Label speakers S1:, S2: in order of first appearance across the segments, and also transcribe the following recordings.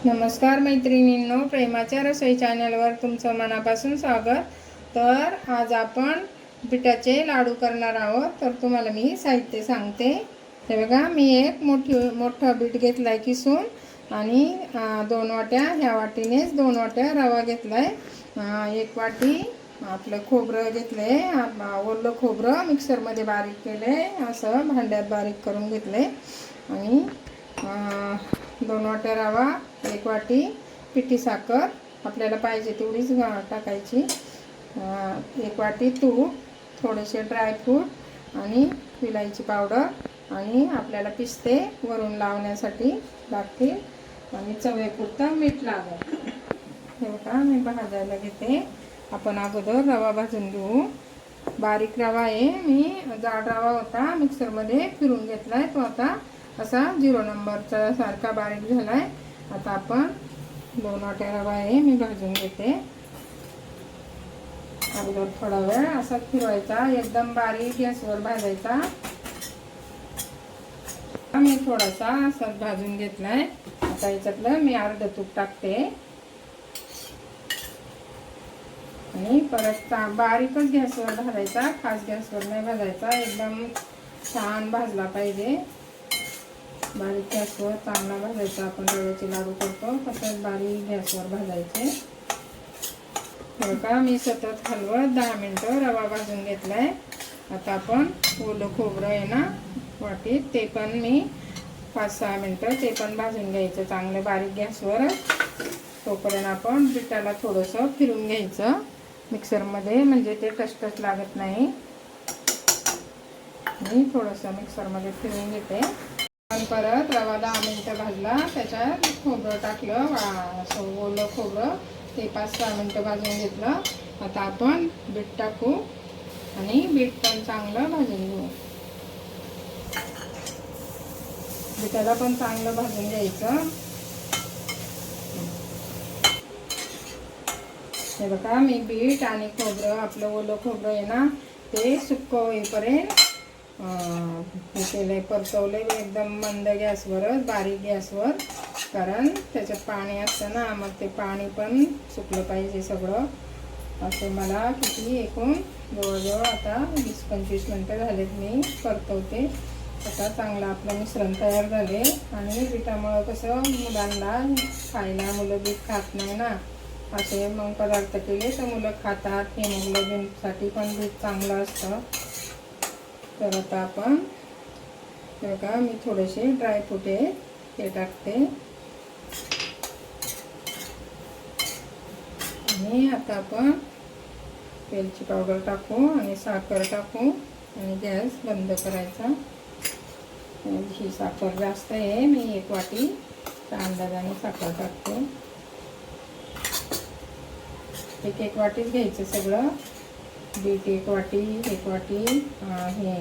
S1: नमस्कार मैत्रिणींनो, प्रेमाच्या रसोई चॅनलवर तुमचं मनापासून स्वागत। तर आज आपण पिठाचे लाडू करणार आहोत। तर तुम्हाला मी साहित्य सांगते। हे बघा, मी एक मोठा बीट घेतलाय किसून आणि 2 वाट्या, ह्या वाटीनेच 2 वाट्या रवा घेतलाय। 1 वाटी आपलं खोबरं घेतलंय, ओलं खोबरं मिक्सरमध्ये बारीक केलंय, असं भांड्यात बारीक करून घेतलंय। आणि 2 वाट्या रवा, 1 वाटी पिठी साखर, आपल्याला पाहिजे तेवढीच टाकायची, 1 वाटी तूप, थोडेसे ड्रायफ्रूट आणि विलायची पावडर आणि आपल्याला पिस्ते वरून लावण्यासाठी लागतील आणि चवीपुरतं मीठ लागेल। हे बघा, मी भाजायला घेते। आपण अगोदर रवा भाजून घेऊ। बारीक रवा आहे, मी जाड रवा होता मिक्सरमध्ये फिरून घेतलाय, तो आता असा 0 नंबरचा सारखा बारीक झालाय। आता आपण 2 वाट्या रवा आहे, मी भाजून घेते। अगोदर थोडा वेळ असा फिरवायचा, एकदम बारीक गॅसवर भाजायचा। मी थोडासा असा भाजून घेतलाय। आता याच्यातलं मी अर्ध तूप टाकते आणि परत बारीकच गॅसवर भाजायचा, फास्ट गॅसवर नाही भाजायचा, एकदम छान भाजला पाहिजे। बारीक गॅसवर चांगला भाजायचा। आपण रव्याचे लाडू करतो तसंच बारीक गॅसवर भाजायचे। बघा, मी सतत हलवत 10 मिनिटं रवा भाजून घेतलाय। आता आपण ओलं खोबरं आहे ना वाटीत, ते पण मी 5-6 मिनिटं ते पण भाजून घ्यायचं चांगलं बारीक गॅसवर। तोपर्यंत आपण पिठाला थोडंसं फिरून घ्यायचं मिक्सरमध्ये, म्हणजे ते टचटच लागत नाही। मी थोडंसं मिक्सरमध्ये फिरून घेते। परत रवा 10 मिनिटं भाजला, त्याच्यात खोबरं टाकलं, असं ओलं खोबरं, ते 5-6 मिनिटं भाजून घेतलं। आता आपण बीट टाकू आणि बीट पण चांगलं भाजून घेऊ। बीटाला पण चांगलं भाजून घ्यायचं। हे बघा, मी बीट आणि खोबरं, आपलं ओलं खोबरं आहे ना, ते सुक्क होईपर्यंत हे केलंय, परतवलंय एकदम मंद गॅसवरच, बारीक गॅसवर, कारण त्याच्यात पाणी असतं ना, मग ते पाणी पण सुकलं पाहिजे सगळं। असं मला किती एकूण जवळजवळ आता 20-25 मिनिटं झालेत मी परतवते। आता चांगलं आपलं मिश्रण तयार झाले आणि बीटामुळं कसं मुलांना खायला, मुलं बीट खात नाही ना, असे मग पदार्थ केले तर मुलं खातात। हिमोग्लोबिनसाठी पण बीट चांगलं असतं। तर आता आपण बघा, मी थोडेसे ड्रायफ्रूट आहे ते टाकते आणि आता आपण वेलची पावडर टाकू आणि साखर टाकू आणि गॅस बंद करायचा। ही साखर जास्त आहे, मी 1 वाटीच्या अंदाजाने साखर टाकते। 1 वाटीच घ्यायचं सगळं, बीट 1 वाटी, 1 वाटी हे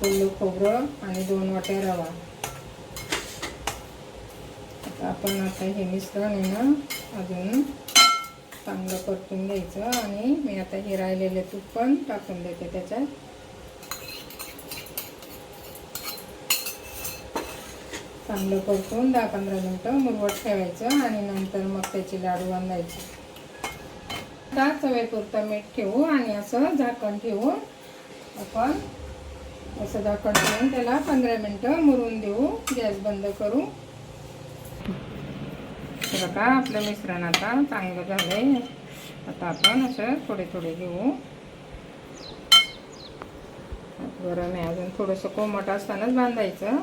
S1: ओलं खोबरं आणि 2 वाट्या रवा। आता हे मिश्रण आहे ना अजून चांगलं परतून घ्यायचं आणि मी आता हे राहिलेले तूप पण टाकून देते त्याच्यात। चांगलं परतून 10-15 मिनिटं मुरवत ठेवायचं आणि नंतर मग त्याचे लाडू बांधायचे। आता चवीपुरतं मीठ ठेवू आणि असं झाकण ठेवून आपण असं झाकण ठेवून त्याला 15 मिनिटं मुरून देऊ, गॅस बंद करू। बघा, आपलं मिश्रण आता चांगलं झालंय। आता आपण असं थोडे थोडे घेऊ। गरम आहे अजून, थोडंसं कोमट असतानाच बांधायचं।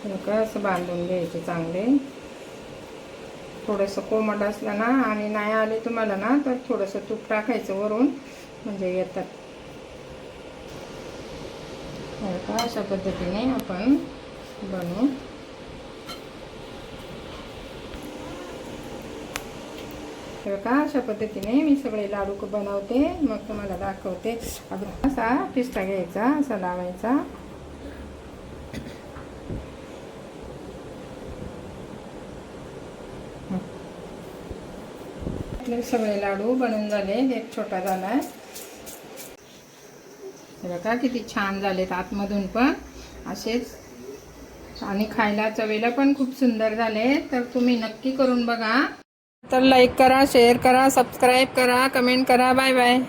S1: बघा, असं बांधून घ्यायचे चांगले। थोडंसं कोमट असलं ना आणि नाही आले तुम्हाला ना, तर थोडंसं तूप टाकायचं वरून, म्हणजे येतात। बघा, अशा पद्धतीने आपण बनवू। बघा, अशा पद्धतीने मी सगळे लाडू बनवते, मग तुम्हाला दाखवते। असा पिस्ता घ्यायचा, असा लावायचा, सगळे लाडू बनवून झाले। एक छोटा झालाय, बघा किती छान झालेत आतमधून पण असेच आणि खायला चवीला पण खूप सुंदर झाले। तर तुम्ही नक्की करून बघा। तर लाईक करा, शेअर करा, सबस्क्राईब करा, कमेंट करा। Bye bye.